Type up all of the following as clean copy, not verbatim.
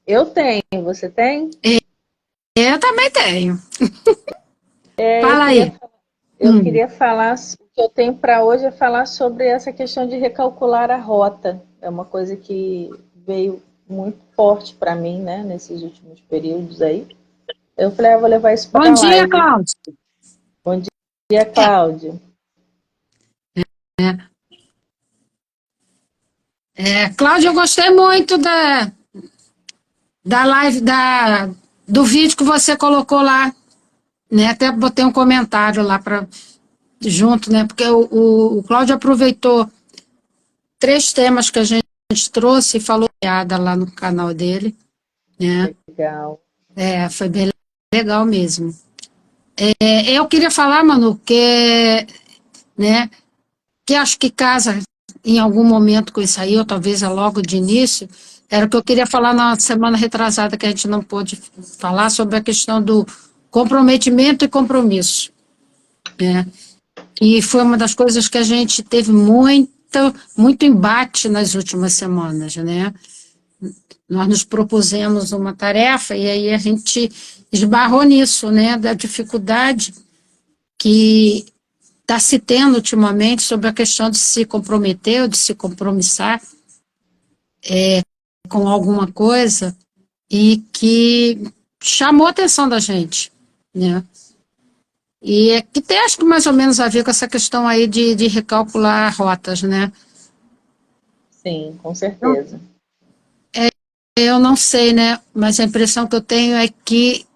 Eu tenho, você tem? Eu também tenho. É, Fala aí. eu Hum. queria falar, o que eu tenho para hoje é falar sobre essa questão de recalcular a rota. É uma coisa que veio muito forte para mim, né, nesses últimos períodos aí. Eu falei, vou levar isso Bom para a dia, live. Cláudio. Bom dia, Cláudio. Cláudio, eu gostei muito da live, do vídeo que você colocou lá, né? Até botei um comentário lá para junto, né? Porque o Cláudio aproveitou três temas que a gente trouxe e falou piada lá no canal dele, né? Legal. Foi bem legal mesmo. Eu queria falar, Manu, né, que acho que casa em algum momento com isso aí, ou talvez é logo de início, era o que eu queria falar na semana retrasada, que a gente não pôde falar sobre a questão do comprometimento e compromisso, né? E foi uma das coisas que a gente teve muito embate nas últimas semanas, né? Nós nos propusemos uma tarefa e aí a gente esbarrou nisso, né? Da dificuldade que está se tendo ultimamente sobre a questão de se comprometer ou de se compromissar com alguma coisa e que chamou a atenção da gente, né? E que tem, acho que mais ou menos a ver com essa questão aí de recalcular rotas, né? Sim, com certeza. Eu não sei, né? Mas a impressão que eu tenho é que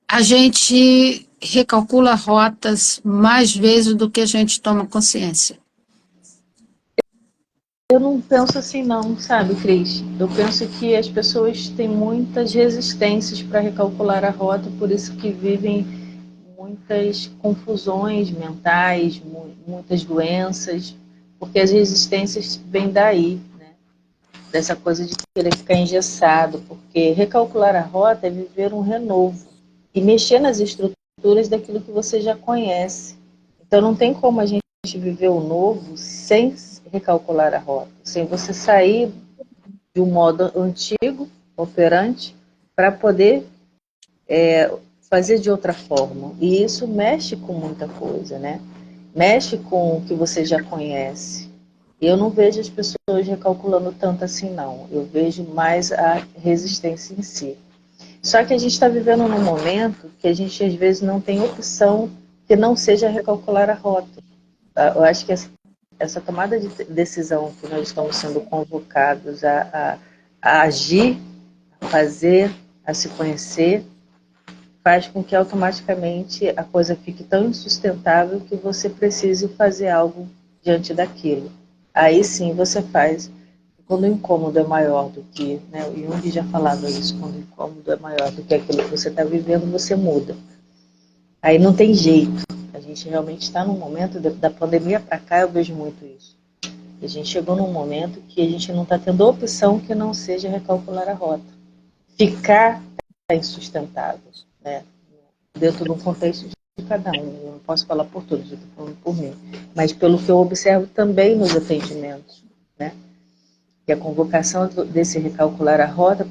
a gente recalcula rotas mais vezes do que a gente toma consciência. Eu não penso assim não, sabe, Cris? Eu penso que as pessoas têm muitas resistências para recalcular a rota, por isso que vivem muitas confusões mentais, muitas doenças, porque as resistências vêm daí, né? Dessa coisa de querer ficar engessado, porque recalcular a rota é viver um renovo e mexer nas estruturas daquilo que você já conhece. Então não tem como a gente viver o novo sem recalcular a rota, sem você sair de um modo antigo, operante, para poder fazer de outra forma. E isso mexe com muita coisa, né? Mexe com o que você já conhece. Eu não vejo as pessoas recalculando tanto assim, não. Eu vejo mais a resistência em si. Só que a gente está vivendo num momento que a gente às vezes não tem opção que não seja recalcular a rota. Eu acho que essa tomada de decisão que nós estamos sendo convocados a agir, a fazer, a se conhecer, faz com que automaticamente a coisa fique tão insustentável que você precise fazer algo diante daquilo. Aí sim você faz. Quando o incômodo é maior do que, né, o Jung já falava isso, quando o incômodo é maior do que aquilo que você está vivendo, você muda. Aí não tem jeito. A gente realmente está num momento, da pandemia para cá, eu vejo muito isso. A gente chegou num momento que a gente não está tendo opção que não seja recalcular a rota. Ficar é insustentável, né? Dentro de um contexto de cada um. Eu não posso falar por todos, eu estou falando por mim. Mas pelo que eu observo também nos atendimentos, né? Que a convocação desse recalcular a rota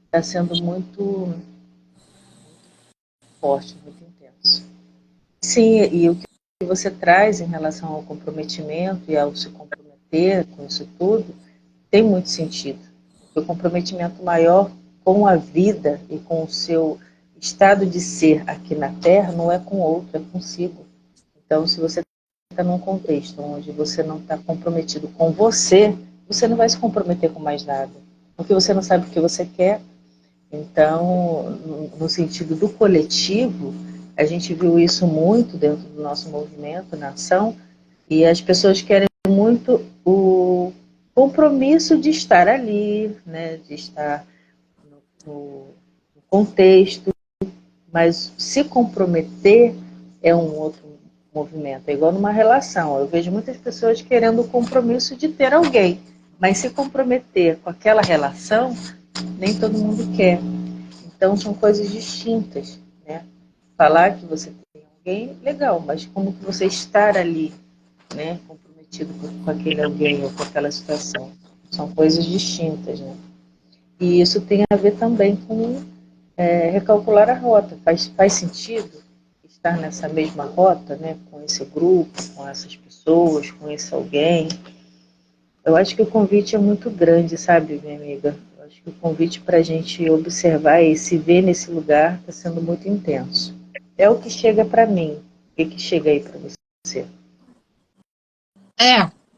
está sendo muito forte, muito intenso. Sim, e o que você traz em relação ao comprometimento e ao se comprometer com isso tudo tem muito sentido. Porque o comprometimento maior com a vida e com o seu estado de ser aqui na Terra não é com outro, é consigo. Então, se você está num contexto onde você não está comprometido com você, você não vai se comprometer com mais nada. Porque você não sabe o que você quer. Então, no sentido do coletivo, a gente viu isso muito dentro do nosso movimento, na ação, e as pessoas querem muito o compromisso de estar ali, né, de estar no contexto, mas se comprometer é um outro movimento. É igual numa relação. Eu vejo muitas pessoas querendo o compromisso de ter alguém, mas se comprometer com aquela relação, nem todo mundo quer. Então são coisas distintas, né? Falar que você tem alguém, legal, mas como que você estar ali, né, comprometido com aquele alguém ou com aquela situação? São coisas distintas, né? E isso tem a ver também com recalcular a rota. Faz sentido estar nessa mesma rota, né, com esse grupo, com essas pessoas, com esse alguém? Eu acho que o convite é muito grande, sabe, minha amiga? Eu acho que o convite para a gente observar e se ver nesse lugar está sendo muito intenso. É o que chega para mim. O que chega aí para você?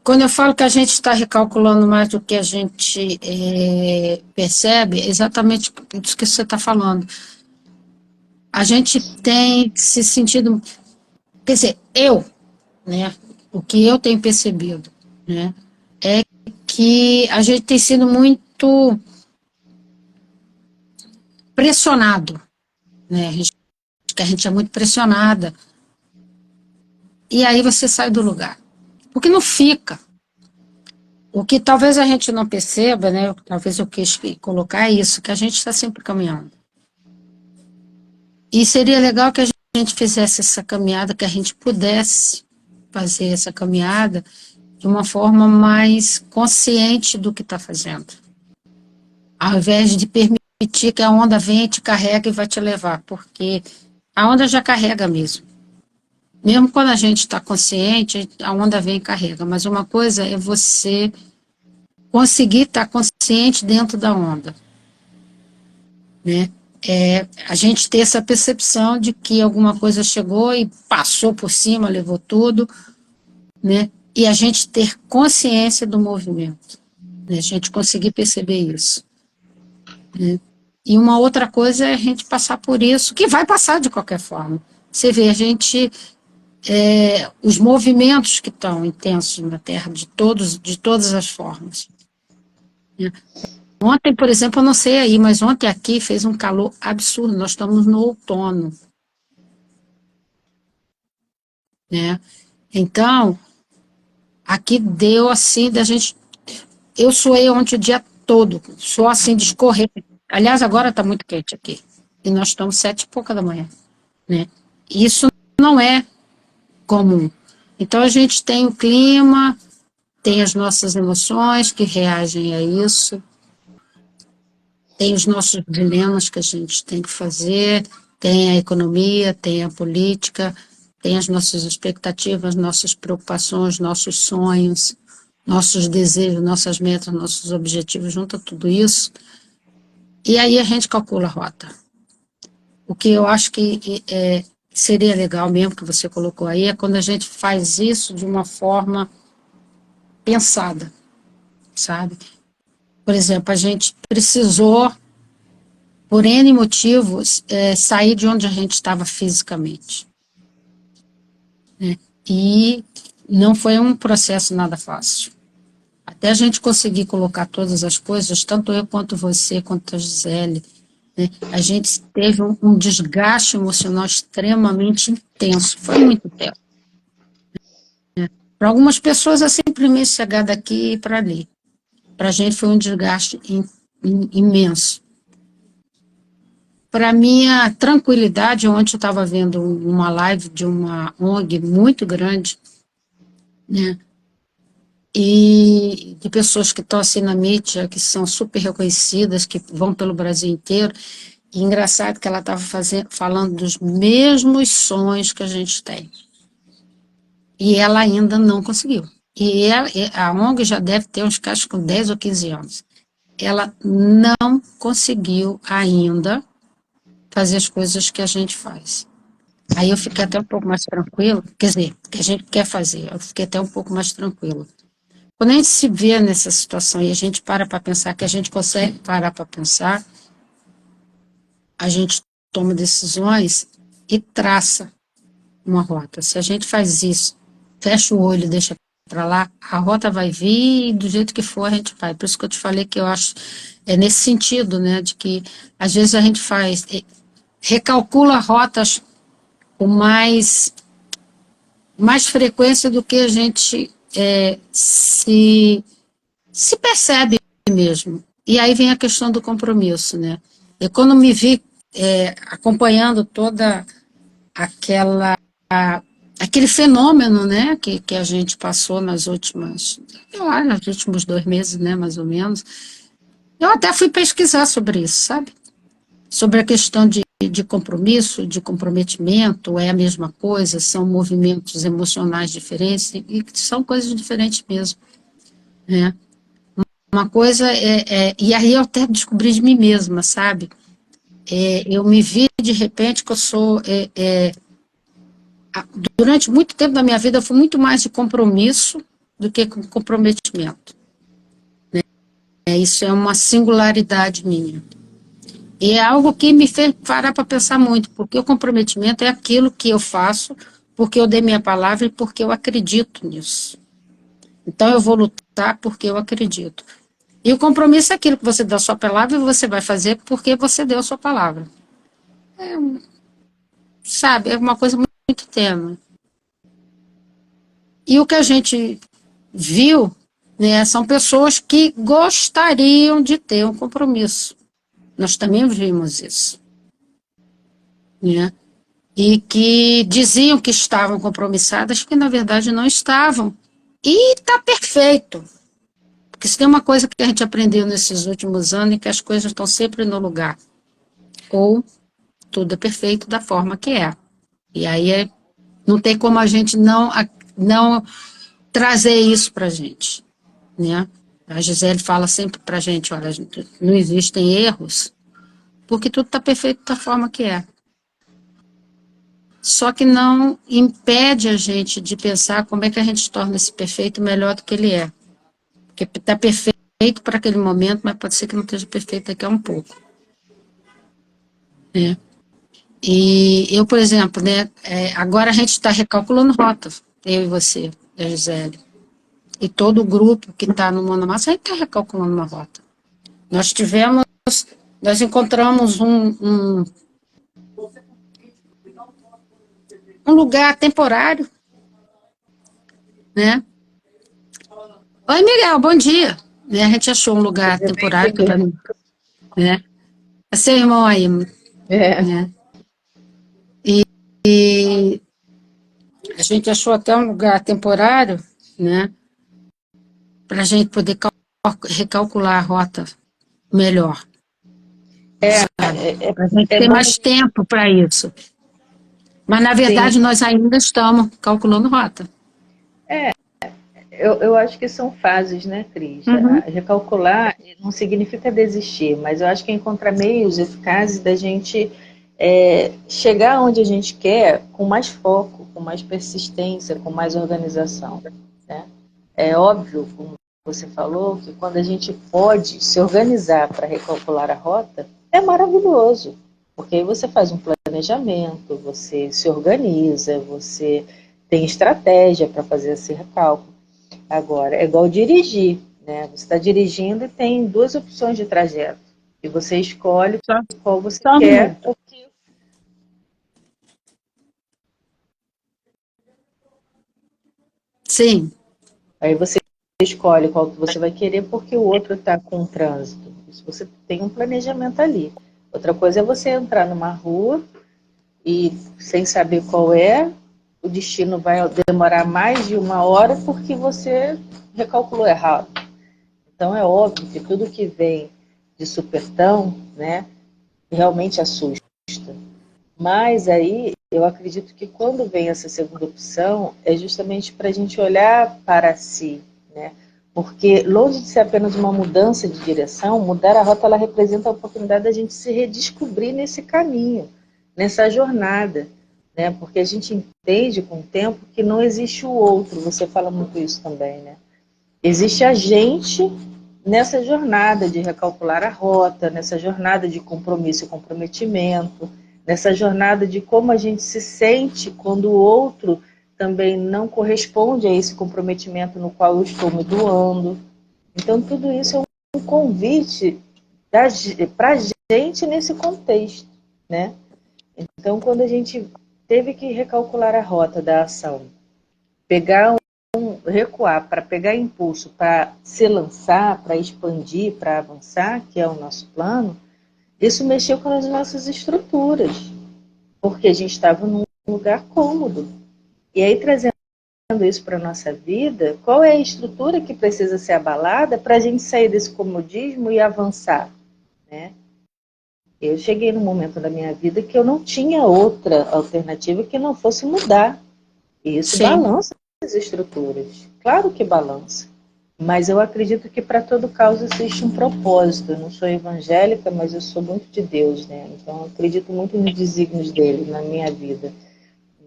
Quando eu falo que a gente está recalculando mais do que a gente percebe, é exatamente isso que você está falando. A gente tem se sentido, quer dizer, né, o que eu tenho percebido, né, é que a gente tem sido muito pressionado, né, que a gente é muito pressionada, e aí você sai do lugar, porque não fica. O que talvez a gente não perceba, né, talvez eu quis colocar é isso, que a gente está sempre caminhando. E seria legal que a gente fizesse essa caminhada, que a gente pudesse fazer essa caminhada de uma forma mais consciente do que está fazendo, ao invés de permitir que a onda venha, te carrega e vai te levar, porque a onda já carrega mesmo. Mesmo quando a gente está consciente, a onda vem e carrega, mas uma coisa é você conseguir estar consciente dentro da onda, né? A gente ter essa percepção de que alguma coisa chegou e passou por cima, levou tudo, né? E a gente ter consciência do movimento, né? A gente conseguir perceber isso, né? E uma outra coisa é a gente passar por isso, que vai passar de qualquer forma. Você vê, a gente, os movimentos que estão intensos na Terra, de todas as formas, né? Ontem, por exemplo, eu não sei aí, mas ontem aqui fez um calor absurdo, nós estamos no outono, né? Então, aqui deu assim, da gente. Eu suei ontem o dia todo, só assim de escorrer. Aliás, agora está muito quente aqui. E nós estamos 7h e pouca da manhã, né? Isso não é comum. Então, a gente tem o clima, tem as nossas emoções que reagem a isso, tem os nossos dilemas que a gente tem que fazer, tem a economia, tem a política, tem as nossas expectativas, nossas preocupações, nossos sonhos, nossos desejos, nossas metas, nossos objetivos, junta tudo isso, e aí a gente calcula a rota. O que eu acho que seria legal mesmo que você colocou aí é quando a gente faz isso de uma forma pensada, sabe? Por exemplo, a gente precisou, por N motivos, sair de onde a gente estava fisicamente, né? E não foi um processo nada fácil. Até a gente conseguir colocar todas as coisas, tanto eu quanto você, quanto a Gisele, né? A gente teve um desgaste emocional extremamente intenso, foi muito tempo. Para algumas pessoas é simplesmente chegar daqui e para ali. Para a gente foi um desgaste imenso. Para minha tranquilidade, ontem eu estava vendo uma live de uma ONG muito grande, né? E de pessoas que estão assim na mídia, que são super reconhecidas, que vão pelo Brasil inteiro. E engraçado que ela estava falando dos mesmos sonhos que a gente tem. E ela ainda não conseguiu. A ONG já deve ter uns casos com 10 ou 15 anos. Ela não conseguiu ainda fazer as coisas que a gente faz. Aí eu fiquei até um pouco mais tranquilo, quer dizer, que a gente quer fazer, eu fiquei até um pouco mais tranquilo. Quando a gente se vê nessa situação e a gente para pensar, que a gente consegue parar para pensar, a gente toma decisões e traça uma rota. Se a gente faz isso, fecha o olho e deixa para lá, a rota vai vir e do jeito que for a gente vai. Por isso que eu te falei que eu acho, é nesse sentido, né, de que às vezes a gente recalcula rotas com mais frequência do que a gente se percebe mesmo. E aí vem a questão do compromisso, né? Eu quando me vi acompanhando toda aquela aquele fenômeno, né, que a gente passou nas últimas, sei lá, nos últimos 2 meses, né, mais ou menos, Eu até fui pesquisar sobre isso, sabe? Sobre a questão de compromisso, de comprometimento, é a mesma coisa, são movimentos emocionais diferentes, e são coisas diferentes mesmo, né? Uma coisa e aí eu até descobri de mim mesma, sabe? Eu me vi de repente que eu sou, durante muito tempo da minha vida, eu fui muito mais de compromisso do que com comprometimento. Isso é uma singularidade minha. E é algo que me fez parar para pensar muito, porque o comprometimento é aquilo que eu faço porque eu dei minha palavra e porque eu acredito nisso. Então eu vou lutar porque eu acredito. E o compromisso é aquilo que você dá a sua palavra e você vai fazer porque você deu a sua palavra. É, sabe, é uma coisa muito tênue. E o que a gente viu, né, são pessoas que gostariam de ter um compromisso. Nós também vimos isso, né? E que diziam que estavam compromissadas, que na verdade não estavam. E está perfeito. Porque se tem uma coisa que a gente aprendeu nesses últimos anos, é que as coisas estão sempre no lugar. Ou tudo é perfeito da forma que é. E aí não tem como a gente não trazer isso para a gente, né? A Gisele fala sempre para a gente, olha, não existem erros, porque tudo está perfeito da forma que é. Só que não impede a gente de pensar como é que a gente torna esse perfeito melhor do que ele é. Porque está perfeito para aquele momento, mas pode ser que não esteja perfeito daqui a um pouco, né? E eu, por exemplo, né, agora a gente está recalculando rota, eu e você, e a Gisele. E todo o grupo que está no Mão na Massa, a gente está recalculando uma rota. Nós tivemos, nós encontramos um lugar temporário, né? Oi, Miguel, bom dia. Né, a gente achou um lugar Seja temporário, que, bem-vindo. né? É seu irmão aí, É, né? E a gente achou até um lugar temporário, né? Para a gente poder recalcular a rota melhor, sabe? é, Para a gente é ter bom, mais tempo para isso. Mas, na sim. verdade, nós ainda estamos calculando rota. Eu acho que são fases, né, Cris? Uhum. Recalcular não significa desistir, mas eu acho que é encontrar meios eficazes da gente chegar onde a gente quer com mais foco, com mais persistência, com mais organização, né? É óbvio, como você falou, que quando a gente pode se organizar para recalcular a rota, é maravilhoso, porque aí você faz um planejamento, você se organiza, você tem estratégia para fazer esse recálculo. Agora, é igual dirigir, né? Você está dirigindo e tem duas opções de trajeto. E você escolhe Só, qual você só um quer, minuto. porque Sim, aí você escolhe qual que você vai querer porque o outro está com trânsito. Isso você tem um planejamento ali. Outra coisa é você entrar numa rua e sem saber qual é, o destino vai demorar mais de uma hora porque você recalculou errado. Então é óbvio que tudo que vem de supertão, né, realmente assusta. Mas aí eu acredito que quando vem essa segunda opção é justamente para a gente olhar para si, né? Porque longe de ser apenas uma mudança de direção, mudar a rota ela representa a oportunidade da gente se redescobrir nesse caminho, nessa jornada, né? Porque a gente entende com o tempo que não existe o outro. Você fala muito isso também, né? Existe a gente nessa jornada de recalcular a rota, nessa jornada de compromisso e comprometimento, nessa jornada de como a gente se sente quando o outro também não corresponde a esse comprometimento no qual eu estou me doando. Então, tudo isso é um convite para a gente nesse contexto, né? Então, quando a gente teve que recalcular a rota da ação, pegar recuar para pegar impulso, para se lançar, para expandir, para avançar, que é o nosso plano, isso mexeu com as nossas estruturas, porque a gente estava num lugar cômodo. E aí, trazendo isso para a nossa vida, qual é a estrutura que precisa ser abalada para a gente sair desse comodismo e avançar, né? Eu cheguei num momento da minha vida que eu não tinha outra alternativa que não fosse mudar. E isso Sim. balança as estruturas. Claro que balança. Mas eu acredito que para todo caos existe um propósito. Eu não sou evangélica, mas eu sou muito de Deus, né? Então eu acredito muito nos desígnios dele na minha vida.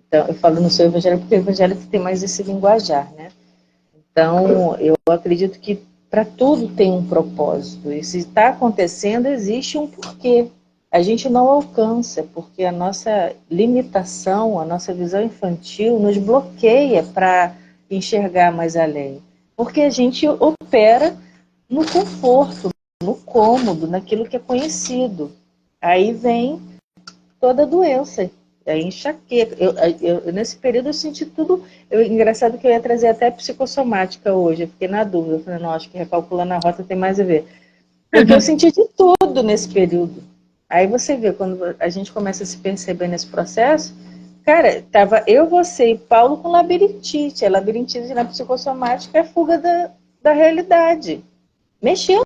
Então, eu falo não sou evangélica porque o evangélico tem mais esse linguajar, né? Então, eu acredito que para tudo tem um propósito. E se está acontecendo, existe um porquê. A gente não alcança, porque a nossa limitação, a nossa visão infantil nos bloqueia para enxergar mais além. Porque a gente opera no conforto, no cômodo, naquilo que é conhecido. Aí vem toda a doença, a enxaqueca. Nesse período eu senti tudo. Engraçado que eu ia trazer até psicossomática hoje, eu fiquei na dúvida. Eu falei, não, acho que recalculando a rota tem mais a ver. Porque eu senti de tudo nesse período. Aí você vê, quando a gente começa a se perceber nesse processo, cara, tava eu, você e Paulo com labirintite. A labirintite na psicossomática é fuga da realidade. Mexendo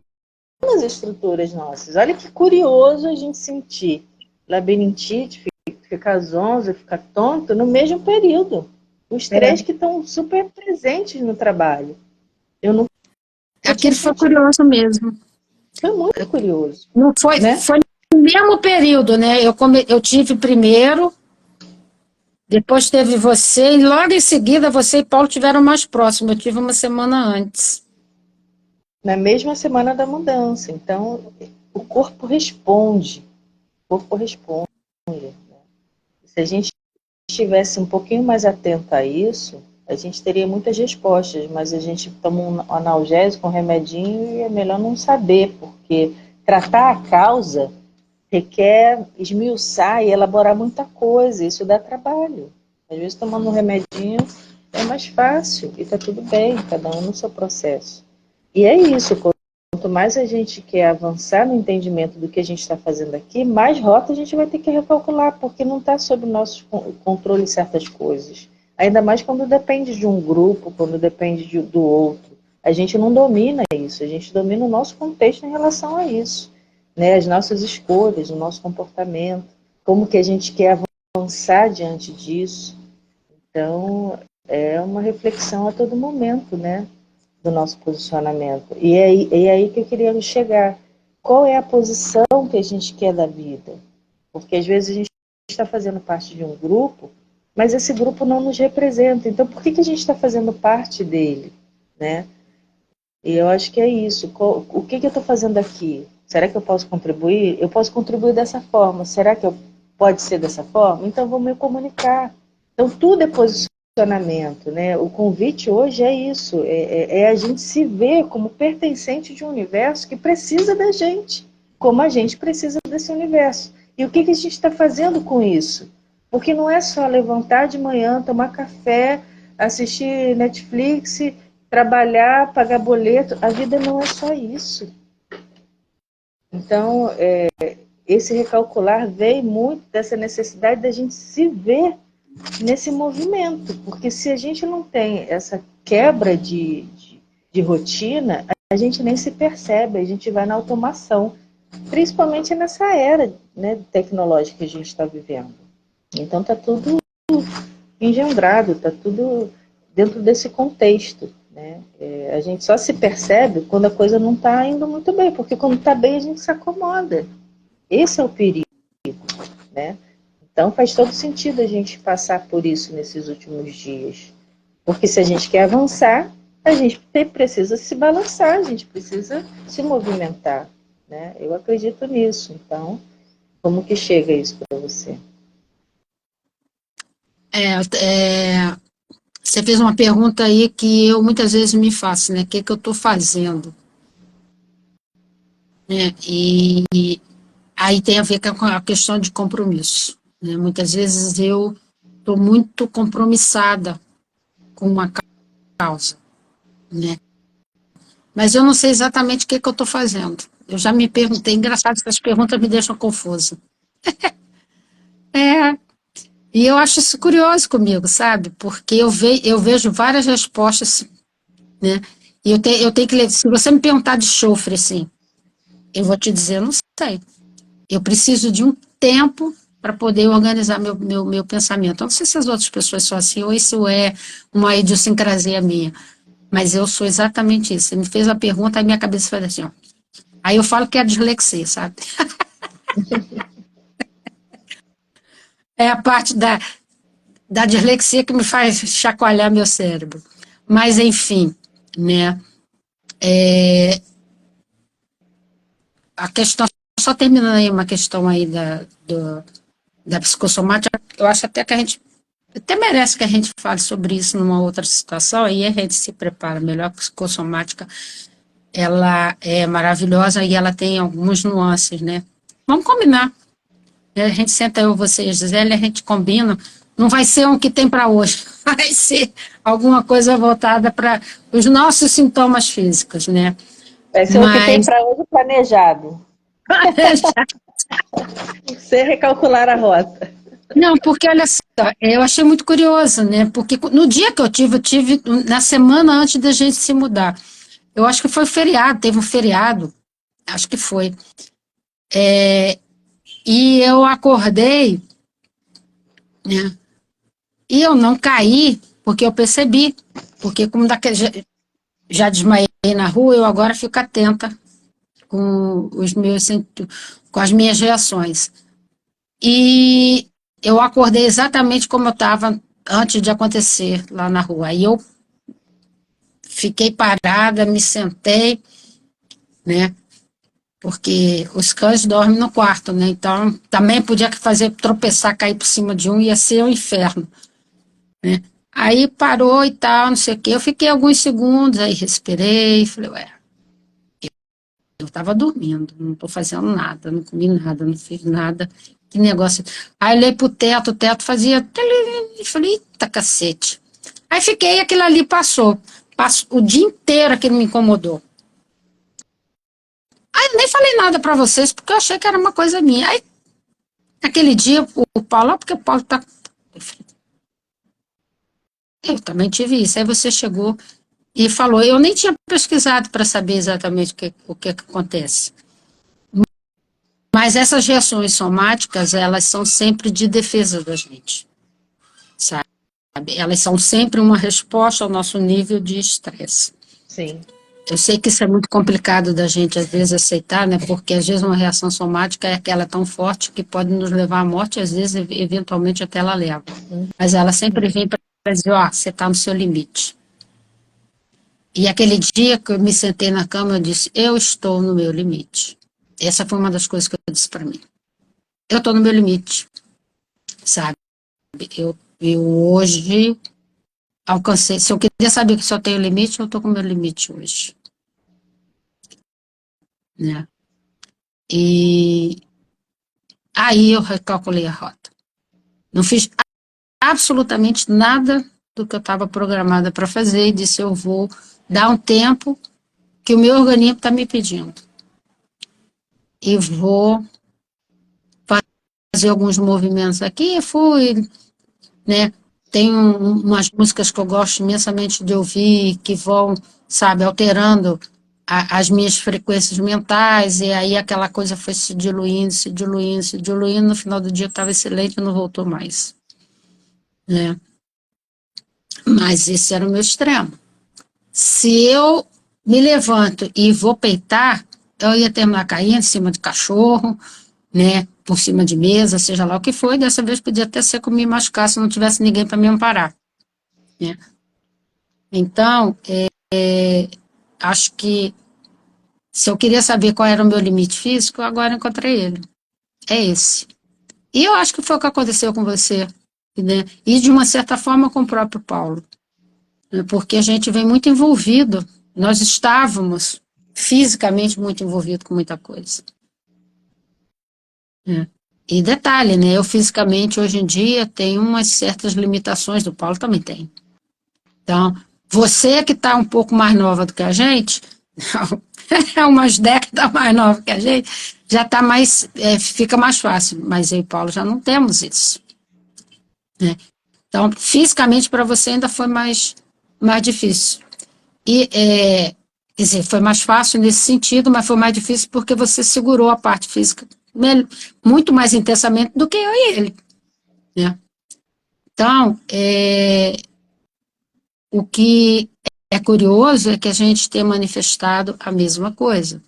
nas estruturas nossas. Olha que curioso a gente sentir labirintite, ficar zonzo, ficar tonto no mesmo período. Os três que estão super presentes no trabalho. Eu nunca tinha Aquele foi sentido. curioso mesmo. Foi muito curioso. Não foi, Né? foi no mesmo período, né? Eu tive primeiro, depois teve você, e logo em seguida você e Paulo tiveram mais próximo. Eu tive uma semana antes. Na mesma semana da mudança. Então, o corpo responde. O corpo responde. Se a gente estivesse um pouquinho mais atento a isso, a gente teria muitas respostas, mas a gente toma um analgésico, um remedinho, e é melhor não saber, porque tratar a causa requer esmiuçar e elaborar muita coisa, isso dá trabalho. Às vezes tomando um remedinho é mais fácil e está tudo bem, cada um no seu processo. E é isso, quanto mais a gente quer avançar no entendimento do que a gente está fazendo aqui, mais rota a gente vai ter que recalcular, porque não está sob o nosso controle certas coisas. Ainda mais quando depende de um grupo, quando depende do outro. A gente não domina isso, a gente domina o nosso contexto em relação a isso, né? As nossas escolhas, o nosso comportamento, como que a gente quer avançar diante disso. Então, é uma reflexão a todo momento, né? Do nosso posicionamento. E aí que eu queria chegar. Qual é a posição que a gente quer da vida? Porque às vezes a gente está fazendo parte de um grupo, mas esse grupo não nos representa. Então, por que a gente está fazendo parte dele? Né? E eu acho que é isso. O que eu estou fazendo aqui? Será que eu posso contribuir? Eu posso contribuir dessa forma. Será que pode ser dessa forma? Então, vou me comunicar. Então, tudo é posicionamento, né? O convite hoje é isso, é a gente se ver como pertencente de um universo que precisa da gente, como a gente precisa desse universo. E o que a gente está fazendo com isso? Porque não é só levantar de manhã, tomar café, assistir Netflix, trabalhar, pagar boleto. A vida não é só isso. Então, esse recalcular veio muito dessa necessidade da gente se ver nesse movimento, porque se a gente não tem essa quebra de rotina, a gente nem se percebe, a gente vai na automação, principalmente nessa era, né, tecnológica que a gente está vivendo. Então está tudo engendrado, está tudo dentro desse contexto. Né? A gente só se percebe quando a coisa não está indo muito bem, porque quando está bem a gente se acomoda. Esse é o perigo. Né? Então faz todo sentido a gente passar por isso nesses últimos dias. Porque se a gente quer avançar, a gente precisa se balançar, a gente precisa se movimentar. Né? Eu acredito nisso. Então, como que chega isso para você? Você fez uma pergunta aí que eu muitas vezes me faço, né? O que eu estou fazendo? Né? E aí tem a ver com a questão de compromisso. Né? Muitas vezes eu estou muito compromissada com uma causa, né? Mas eu não sei exatamente o que eu estou fazendo. Eu já me perguntei, engraçado que essas perguntas me deixam confusa. É, E eu acho isso curioso comigo, sabe? Porque eu vejo várias respostas, né? E eu tenho que ler. Se você me perguntar de chofre, assim, eu vou te dizer, eu não sei. Eu preciso de um tempo para poder organizar meu pensamento. Eu não sei se as outras pessoas são assim, ou isso é uma idiosincrasia minha. Mas eu sou exatamente isso. Você me fez a pergunta, aí minha cabeça faz assim, ó. Aí eu falo que é a dislexia, sabe? É a parte da dislexia que me faz chacoalhar meu cérebro. Mas, enfim, né? A questão, só terminando aí uma questão aí da psicossomática, eu acho até que a gente até merece que a gente fale sobre isso numa outra situação, aí a gente se prepara melhor. A psicossomática, ela é maravilhosa e ela tem algumas nuances, né? Vamos combinar. A gente senta eu, você e a Gisele, a gente combina. Não vai ser um que tem para hoje, vai ser alguma coisa voltada para os nossos sintomas físicos, né? Vai ser o que tem Mas para hoje planejado. Você recalcular a rota. não, porque olha só, eu achei muito curioso, né? Porque no dia que eu tive na semana antes da gente se mudar. Eu acho que foi feriado, teve um feriado, acho que foi. E eu acordei, né? E eu não caí, porque eu percebi. Porque como já desmaiei na rua, eu agora fico atenta com com as minhas reações. E eu acordei exatamente como eu estava antes de acontecer lá na rua. Aí eu fiquei parada, me sentei, né? Porque os cães dormem no quarto, né? Então também podia fazer tropeçar, cair por cima de um, ia ser um inferno, né? Aí parou e tal, não sei o quê. Eu fiquei alguns segundos, aí respirei, falei, ué, eu estava dormindo, não estou fazendo nada, não comi nada, não fiz nada. Que negócio. Aí olhei pro teto, o teto fazia. Falei, eita cacete. Aí fiquei, aquilo ali passou. Passou o dia inteiro aquilo me incomodou. Aí eu nem falei nada para vocês, porque eu achei que era uma coisa minha. Aí, naquele dia, o Paulo, porque o Paulo tá. Eu também tive isso. Aí você chegou e falou. Eu nem tinha pesquisado para saber exatamente o que acontece. Mas essas reações somáticas, elas são sempre de defesa da gente, sabe? Elas são sempre uma resposta ao nosso nível de estresse. Sim. Eu sei que isso é muito complicado da gente, às vezes, aceitar, né? Porque, às vezes, uma reação somática é aquela tão forte que pode nos levar à morte, às vezes, eventualmente, até ela leva. Mas ela sempre vem para dizer, ó, você está no seu limite. E aquele dia que eu me sentei na cama, eu disse, eu estou no meu limite. Essa foi uma das coisas que eu disse para mim. Eu estou no meu limite, sabe? Eu hoje alcancei. Se eu queria saber que só tenho limite, eu estou com o meu limite hoje, né? E aí eu recalculei a rota. Não fiz absolutamente nada do que eu estava programada para fazer e disse, eu vou dar um tempo que o meu organismo está me pedindo. E vou fazer alguns movimentos aqui, fui, né? Tem umas músicas que eu gosto imensamente de ouvir, que vão, sabe, alterando as minhas frequências mentais, e aí aquela coisa foi se diluindo, se diluindo, se diluindo, no final do dia estava excelente e não voltou mais, né? Mas esse era o meu extremo. Se eu me levanto e vou peitar, eu ia terminar caindo em cima de cachorro, né? Por cima de mesa, seja lá o que foi. Dessa vez podia até ser que eu me machucasse se não tivesse ninguém para me amparar, né? Então, acho que se eu queria saber qual era o meu limite físico, agora encontrei ele. É esse. E eu acho que foi o que aconteceu com você, né? E de uma certa forma com o próprio Paulo, né? Porque a gente vem muito envolvido, nós estávamos fisicamente muito envolvidos com muita coisa, né? E detalhe, né? Eu fisicamente hoje em dia tenho umas certas limitações, do Paulo também tem. Então, você que está um pouco mais nova do que a gente, é umas décadas mais nova que a gente, já está mais, fica mais fácil. Mas eu e Paulo já não temos isso. né? Então, fisicamente para você ainda foi mais difícil. E, quer dizer, foi mais fácil nesse sentido, mas foi mais difícil porque você segurou a parte física muito mais intensamente do que eu e ele, né? Então, o que é curioso é que a gente tenha manifestado a mesma coisa.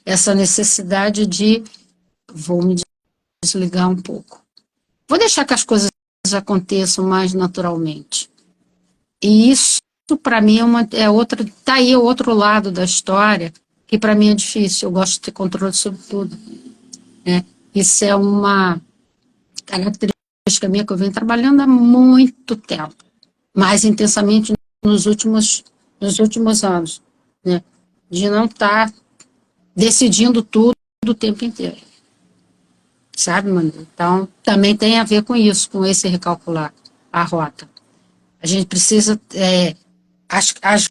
Essa necessidade de, vou me desligar um pouco. Vou deixar que as coisas aconteçam mais naturalmente. E isso, para mim, é outra. Está aí o outro lado da história, que para mim é difícil. Eu gosto de ter controle sobre tudo, né? Isso é uma característica minha que eu venho trabalhando há muito tempo, mais intensamente nos últimos anos, né? De não estar decidindo tudo o tempo inteiro, sabe, mano? Então, também tem a ver com isso, com esse recalcular a rota. A gente precisa. As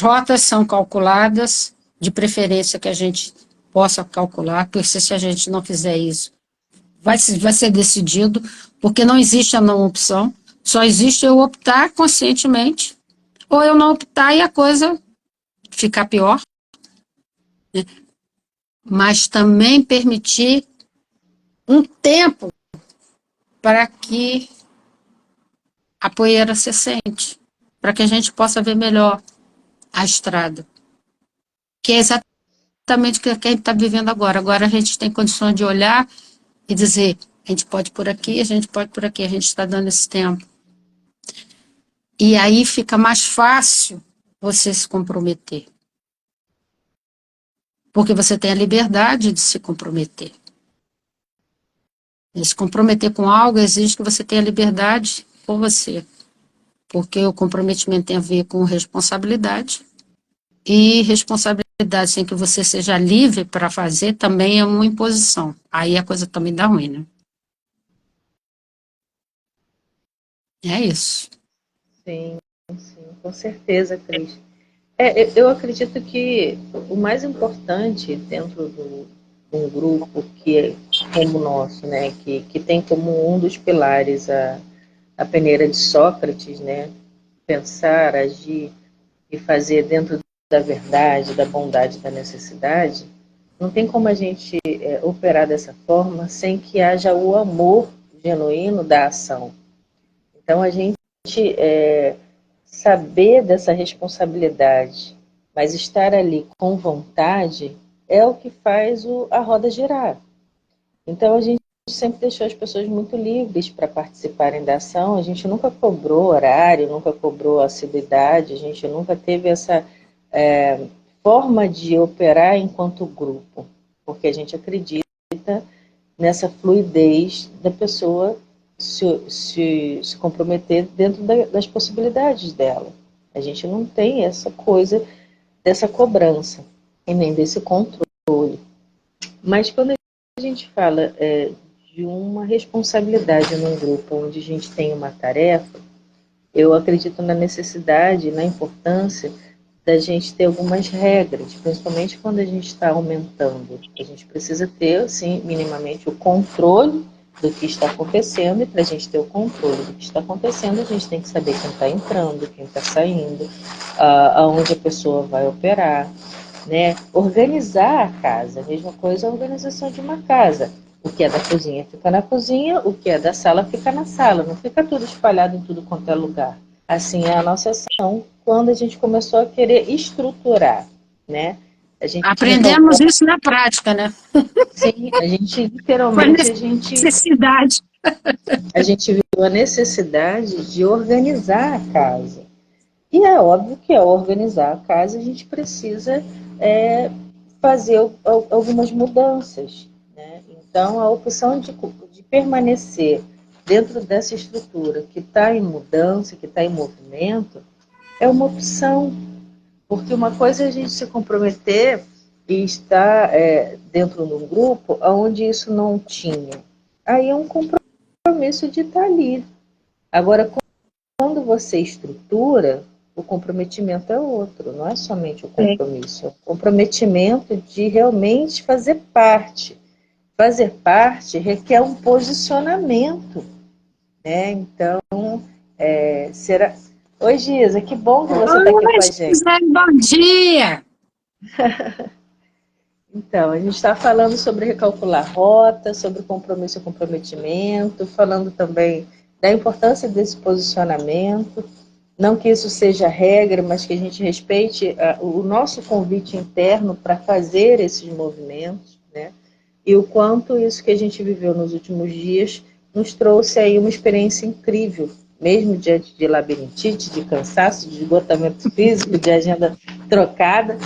rotas são calculadas, de preferência que a gente possa calcular, porque se a gente não fizer isso, vai ser decidido, porque não existe a não opção, só existe eu optar conscientemente, ou eu não optar e a coisa ficar pior, né? Mas também permitir um tempo para que a poeira se sente, para que a gente possa ver melhor a estrada, que é exatamente o que a gente está vivendo agora. Agora a gente tem condições de olhar e dizer, a gente pode por aqui, a gente pode por aqui, a gente está dando esse tempo. E aí fica mais fácil você se comprometer. Porque você tem a liberdade de se comprometer. E se comprometer com algo exige que você tenha liberdade com você. Porque o comprometimento tem a ver com responsabilidade. E responsabilidade sem que você seja livre para fazer também é uma imposição. Aí a coisa também dá ruim, né? É isso. Sim, sim, com certeza, Cris. Eu acredito que o mais importante dentro de um grupo que é como o nosso, né, que tem como um dos pilares a peneira de Sócrates, né, pensar, agir e fazer dentro da verdade, da bondade, da necessidade, não tem como a gente operar dessa forma sem que haja o amor genuíno da ação. Então, a gente saber dessa responsabilidade, mas estar ali com vontade, é o que faz a roda girar. Então, a gente sempre deixou as pessoas muito livres para participarem da ação, a gente nunca cobrou horário, nunca cobrou assiduidade, a gente nunca teve essa forma de operar enquanto grupo, porque a gente acredita nessa fluidez da pessoa se comprometer dentro das possibilidades dela. A gente não tem essa coisa dessa cobrança e nem desse controle. Mas quando a gente fala de uma responsabilidade num grupo onde a gente tem uma tarefa, eu acredito na necessidade, na importância da gente ter algumas regras, principalmente quando a gente está aumentando. A gente precisa ter, assim, minimamente o controle do que está acontecendo, e para a gente ter o controle do que está acontecendo, a gente tem que saber quem está entrando, quem está saindo, aonde a pessoa vai operar, né? Organizar a casa, a mesma coisa a organização de uma casa. O que é da cozinha fica na cozinha, o que é da sala fica na sala, não fica tudo espalhado em tudo quanto é lugar. Assim é a nossa ação quando a gente começou a querer estruturar, né? A gente Aprendemos isso na prática, né? sim, a gente Foi literalmente necessidade. a gente viu a necessidade de organizar a casa. E é óbvio que ao organizar a casa a gente precisa fazer algumas mudanças, né? Então a opção de permanecer dentro dessa estrutura que está em mudança, que está em movimento, é uma opção, porque uma coisa é a gente se comprometer e estar dentro de um grupo onde isso não tinha. Aí é um compromisso de estar ali. Agora, quando você estrutura, o comprometimento é outro, não é somente o compromisso, é o comprometimento de realmente fazer parte. Fazer parte requer um posicionamento. né? Então, será... Oi, Giza, que bom que você está aqui Oi, com a gente. Gisele, bom dia! Então, a gente está falando sobre recalcular rota, sobre compromisso e comprometimento, falando também da importância desse posicionamento. Não que isso seja regra, mas que a gente respeite o nosso convite interno para fazer esses movimentos, né? E o quanto isso que a gente viveu nos últimos dias nos trouxe aí uma experiência incrível, mesmo diante de labirintite, de cansaço, de esgotamento físico, de agenda trocada,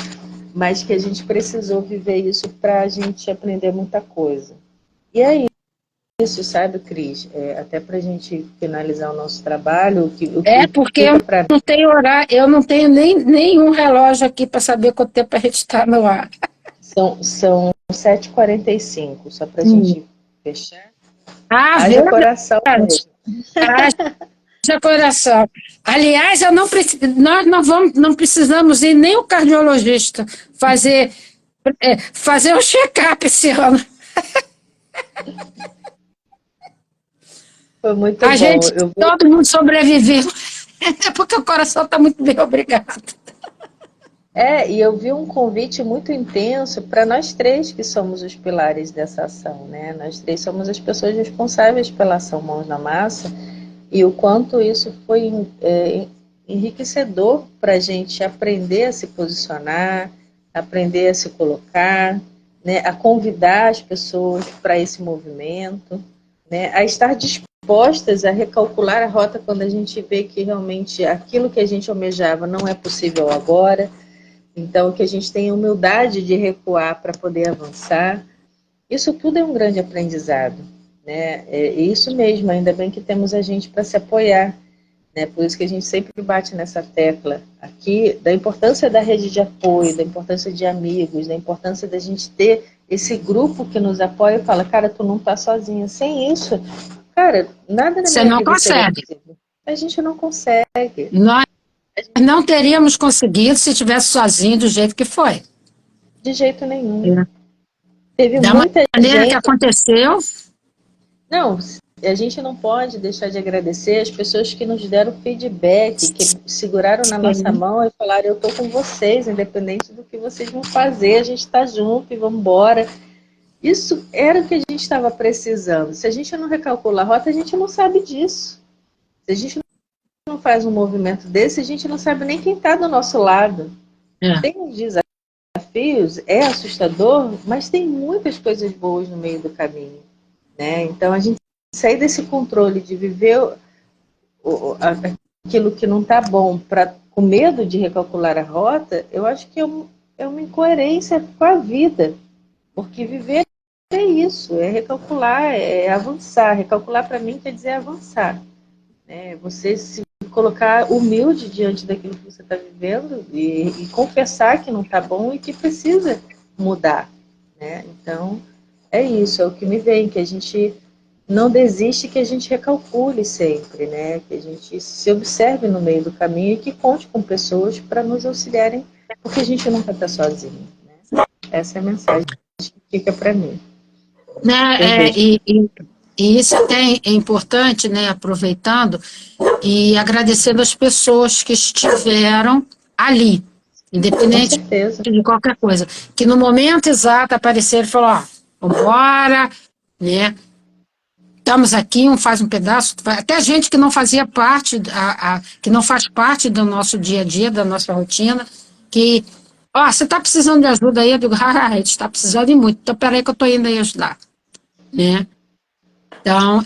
mas que a gente precisou viver isso para a gente aprender muita coisa. E é isso, sabe, Cris? Até para a gente finalizar o nosso trabalho, o que Porque eu fica para mim não tenho horário, eu não tenho nenhum relógio aqui para saber quanto tempo a gente está no ar. são 7h45, só para a Hum. gente fechar. Ah, Haja verdade. coração mesmo. Haja coração. Aliás, eu não nós não precisamos ir nem o cardiologista fazer, fazer o check-up esse ano. Foi muito A bom. gente, Eu vou todo mundo sobreviveu. É porque o coração está muito bem, obrigado. E eu vi um convite muito intenso para nós três que somos os pilares dessa ação, né? Nós três somos as pessoas responsáveis pela ação Mãos na Massa e o quanto isso foi enriquecedor para a gente aprender a se posicionar, aprender a se colocar, né? A convidar as pessoas para esse movimento, né? A estar dispostas a recalcular a rota quando a gente vê que realmente aquilo que a gente almejava não é possível agora. Então, que a gente tenha humildade de recuar para poder avançar. Isso tudo é um grande aprendizado, né? É isso mesmo, ainda bem que temos a gente para se apoiar, né? Por isso que a gente sempre bate nessa tecla aqui, da importância da rede de apoio, da importância de amigos, da importância da gente ter esse grupo que nos apoia e fala, cara, tu não tá sozinha. Sem isso, cara, nada na Você minha não vida seria consegue. possível. A gente não consegue. Nós não teríamos conseguido se estivesse sozinho do jeito que foi. De jeito nenhum. É. Teve Da muita maneira que gente. aconteceu, Não, a gente não pode deixar de agradecer as pessoas que nos deram feedback, que seguraram na nossa sim. mão e falaram, eu estou com vocês, independente do que vocês vão fazer, a gente está junto e vamos embora. Isso era o que a gente estava precisando. Se a gente não recalcula a rota, a gente não sabe disso. Se a gente não faz um movimento desse, a gente não sabe nem quem está do nosso lado. É. Tem uns desafios, é assustador, mas tem muitas coisas boas no meio do caminho, né? Então a gente sair desse controle de viver aquilo que não está bom com medo de recalcular a rota, eu acho que é uma incoerência com a vida, porque viver é isso, é recalcular, é avançar. Recalcular para mim quer dizer avançar, né? Você se colocar humilde diante daquilo que você está vivendo e confessar que não está bom e que precisa mudar, né? Então é isso, é o que me vem, que a gente não desiste, que a gente recalcule sempre, né? Que a gente se observe no meio do caminho e que conte com pessoas para nos auxiliarem, porque a gente nunca está sozinho, né? Essa é a mensagem que fica para mim, que eu Né, vejo. e isso até é importante, né, aproveitando e agradecendo as pessoas que estiveram ali, Com independente certeza. de qualquer coisa, que no momento exato apareceram e falaram, ó, vambora, né, estamos aqui, um faz um pedaço, até gente que não fazia parte, que não faz parte do nosso dia a dia, da nossa rotina, que, ó, você está precisando de ajuda aí? Eu digo, a gente está precisando de muito, então peraí que eu estou indo aí ajudar, né? Então,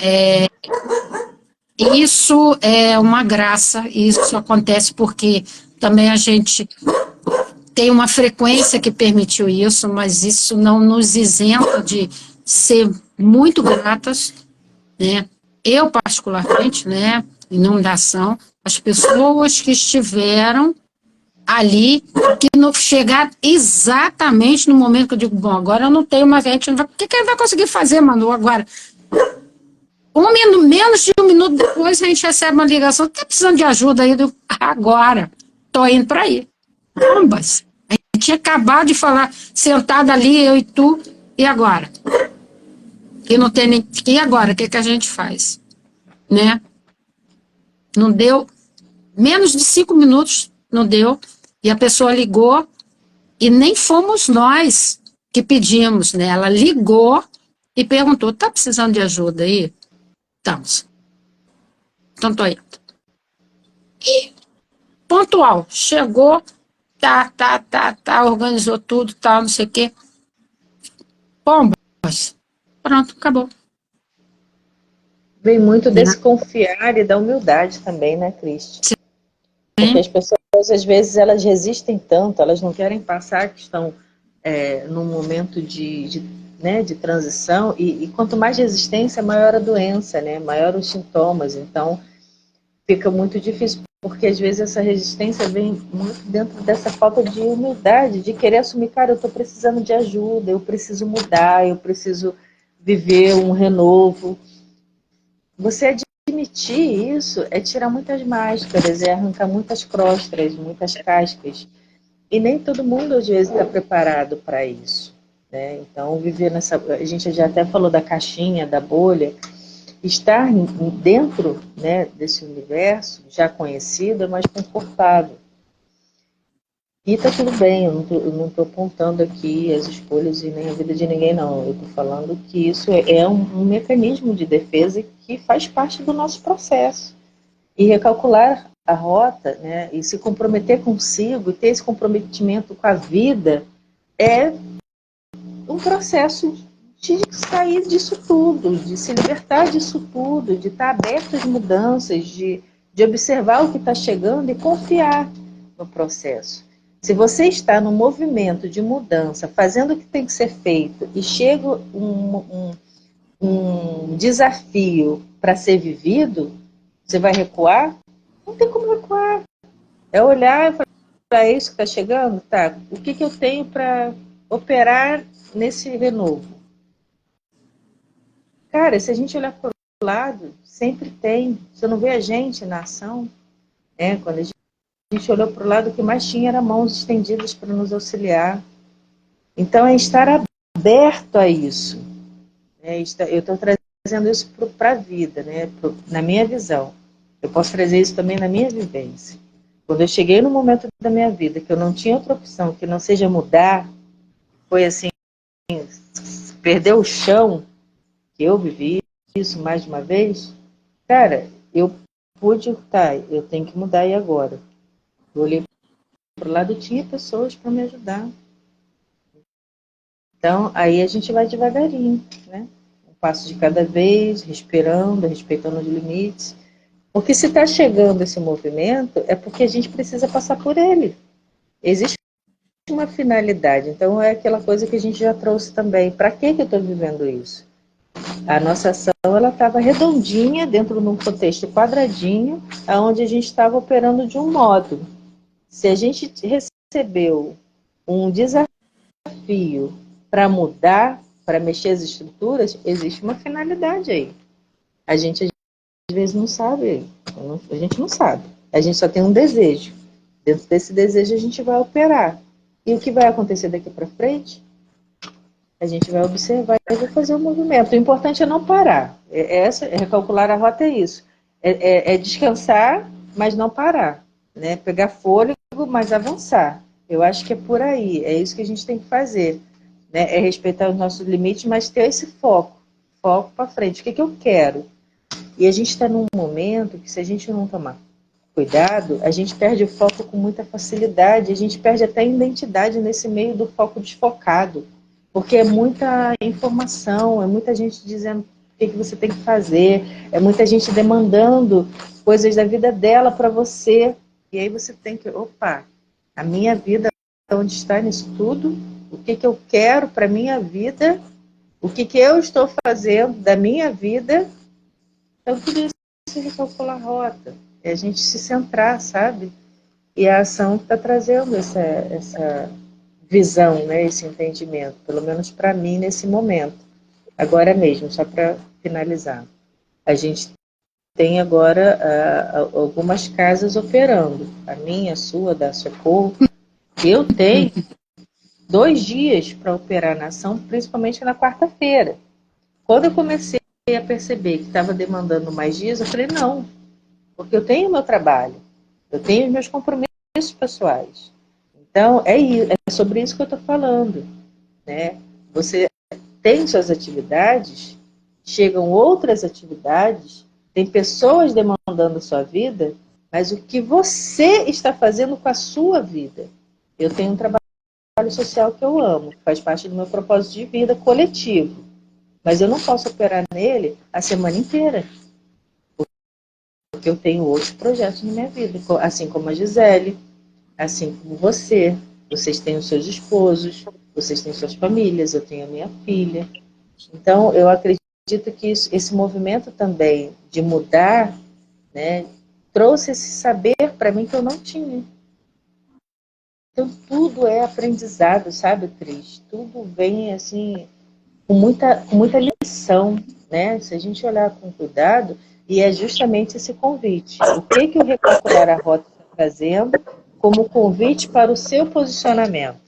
isso é uma graça, e isso acontece porque também a gente tem uma frequência que permitiu isso, mas isso não nos isenta de ser muito gratas, né? Eu, particularmente, né, inundação, as pessoas que estiveram ali, que não chegar exatamente no momento que eu digo, bom, agora eu não tenho mais gente, o que ele vai conseguir fazer, Manu, agora? Menos de um minuto depois a gente recebe uma ligação, está precisando de ajuda aí? Agora, estou indo para aí. Ambas. A gente tinha acabado de falar, sentada ali, eu e tu, e agora? E não tem nem. E agora? O que a gente faz? né? Não deu, menos de 5 minutos não deu, e a pessoa ligou, e nem fomos nós que pedimos, né? Ela ligou e perguntou, tá precisando de ajuda aí? Estamos. Então tô indo. E pontual, chegou, tá, organizou tudo, tal, não sei o quê. Pombas. Pronto, acabou. Vem muito Né? desse confiar e da humildade também, né, Cristi? Porque Sim, as pessoas, às vezes, elas resistem tanto, elas não querem passar que estão num momento né, de transição, e quanto mais resistência, maior a doença, né, maior os sintomas. Então, fica muito difícil, porque às vezes essa resistência vem muito dentro dessa falta de humildade, de querer assumir, cara, eu estou precisando de ajuda, eu preciso mudar, eu preciso viver um renovo. Você admitir isso é tirar muitas máscaras, é arrancar muitas crostras, muitas cascas. E nem todo mundo, às vezes, está preparado para isso. Né? Então, viver nessa. A gente já até falou da caixinha, da bolha. Estar dentro, né, desse universo já conhecido é mais confortável. E está tudo bem, eu não estou apontando aqui as escolhas e nem a vida de ninguém, não. Eu estou falando que isso é um mecanismo de defesa que faz parte do nosso processo. E recalcular a rota, né, e se comprometer consigo, e ter esse comprometimento com a vida, é um processo de sair disso tudo, de se libertar disso tudo, de estar aberto às mudanças, de observar o que está chegando e confiar no processo. Se você está no movimento de mudança, fazendo o que tem que ser feito, e chega um desafio para ser vivido, você vai recuar? Não tem como recuar. É olhar e falar, é isso que está chegando? Tá. O que eu tenho para operar nesse renovo? Cara, se a gente olhar para o lado, sempre tem. Você não vê a gente na ação, né? Quando a gente olhou para o lado, o que mais tinha era mãos estendidas para nos auxiliar. Então, é estar aberto a isso. Né? Eu estou trazendo isso para a vida, né? Na minha visão. Eu posso trazer isso também na minha vivência. Quando eu cheguei no momento da minha vida que eu não tinha outra opção que não seja mudar, foi assim, perder o chão, que eu vivi isso mais de uma vez, cara, eu pude, tá, eu tenho que mudar e agora? Eu olhei para o lado e tinha pessoas para me ajudar. Então, aí a gente vai devagarinho, né? Um passo de cada vez, respirando, respeitando os limites. Porque se está chegando esse movimento, é porque a gente precisa passar por ele. Existe uma finalidade. Então, é aquela coisa que a gente já trouxe também. Para que eu estou vivendo isso? A nossa ação ela estava redondinha, dentro de um contexto quadradinho, onde a gente estava operando de um modo. Se a gente recebeu um desafio para mudar, para mexer as estruturas, existe uma finalidade aí. A gente às vezes não sabe, a gente não sabe. A gente só tem um desejo. Dentro desse desejo a gente vai operar. E o que vai acontecer daqui para frente? A gente vai observar e vai fazer o movimento. O importante é não parar. Recalcular a rota é isso. É descansar, mas não parar. Né? Pegar fôlego, mas avançar. Eu acho que é por aí. É isso que a gente tem que fazer. Né? É respeitar os nossos limites, mas ter esse foco. Foco para frente. O que eu quero? E a gente está num momento que, se a gente não tomar cuidado, a gente perde o foco com muita facilidade, a gente perde até a identidade nesse meio do foco desfocado, porque é muita informação, é muita gente dizendo o que você tem que fazer, é muita gente demandando coisas da vida dela para você, e aí você tem que, opa, a minha vida, onde está nisso tudo, o que eu quero para a minha vida, o que eu estou fazendo da minha vida. Então, tudo isso é recalcular a rota, é a gente se centrar, sabe? E a ação está trazendo essa visão, né? Esse entendimento, pelo menos para mim nesse momento. Agora mesmo, só para finalizar. A gente tem agora algumas casas operando, a minha, a sua, da Socorro. Eu tenho 2 dias para operar na ação, principalmente na quarta-feira. Quando eu comecei a perceber que estava demandando mais dias, eu falei, não, porque eu tenho meu trabalho, eu tenho os meus compromissos pessoais. Então, é sobre isso que eu estou falando, né? Você tem suas atividades, chegam outras atividades, tem pessoas demandando a sua vida, mas o que você está fazendo com a sua vida? Eu tenho um trabalho social que eu amo, faz parte do meu propósito de vida coletivo, mas eu não posso operar nele a semana inteira, porque eu tenho outros projetos na minha vida, assim como a Gisele, assim como você. Vocês têm os seus esposos, vocês têm suas famílias, eu tenho a minha filha. Então, eu acredito que esse movimento também de mudar, né, trouxe esse saber para mim que eu não tinha. Então, tudo é aprendizado, sabe, Cris? Tudo vem, assim, com muita lição, né? Se a gente olhar com cuidado, e é justamente esse convite. O que o Recalcular a Rota está trazendo como convite para o seu posicionamento?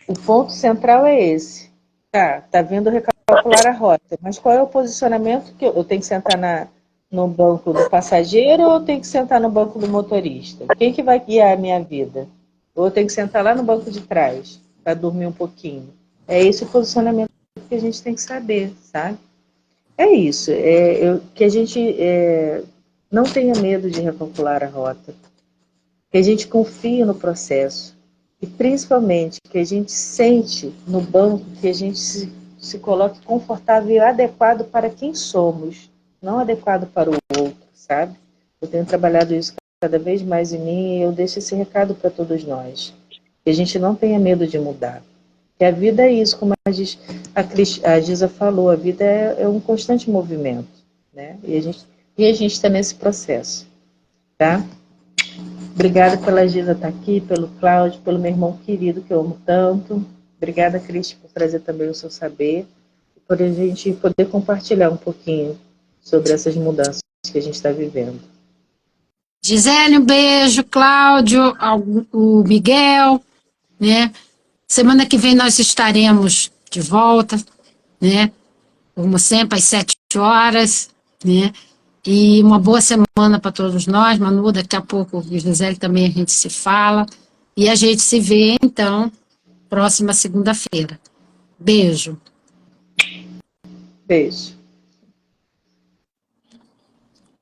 O ponto central é esse. Tá vendo recalcular a rota, mas qual é o posicionamento que eu tenho que sentar no banco do passageiro ou eu tenho que sentar no banco do motorista? Quem que vai guiar a minha vida? Ou eu tenho que sentar lá no banco de trás para dormir um pouquinho? É esse o posicionamento que a gente tem que saber, sabe? É isso, que a gente não tenha medo de recalcular a rota, que a gente confie no processo e principalmente que a gente sente no banco que a gente se coloque confortável e adequado para quem somos, não adequado para o outro, sabe? Eu tenho trabalhado isso cada vez mais em mim e eu deixo esse recado para todos nós, que a gente não tenha medo de mudar, que a vida é isso, como a Gisa falou, a vida é um constante movimento, né? E a gente está nesse processo, tá? Obrigada pela Gisa estar aqui, pelo Cláudio, pelo meu irmão querido que eu amo tanto. Obrigada, Cristi, por trazer também o seu saber e por a gente poder compartilhar um pouquinho sobre essas mudanças que a gente está vivendo. Gisele, um beijo, Cláudio, o Miguel, né? Semana que vem nós estaremos de volta, né? Como sempre, às 7 horas, né? E uma boa semana para todos nós, Manu, daqui a pouco o Gisele também a gente se fala. E a gente se vê, então, próxima segunda-feira. Beijo. Beijo.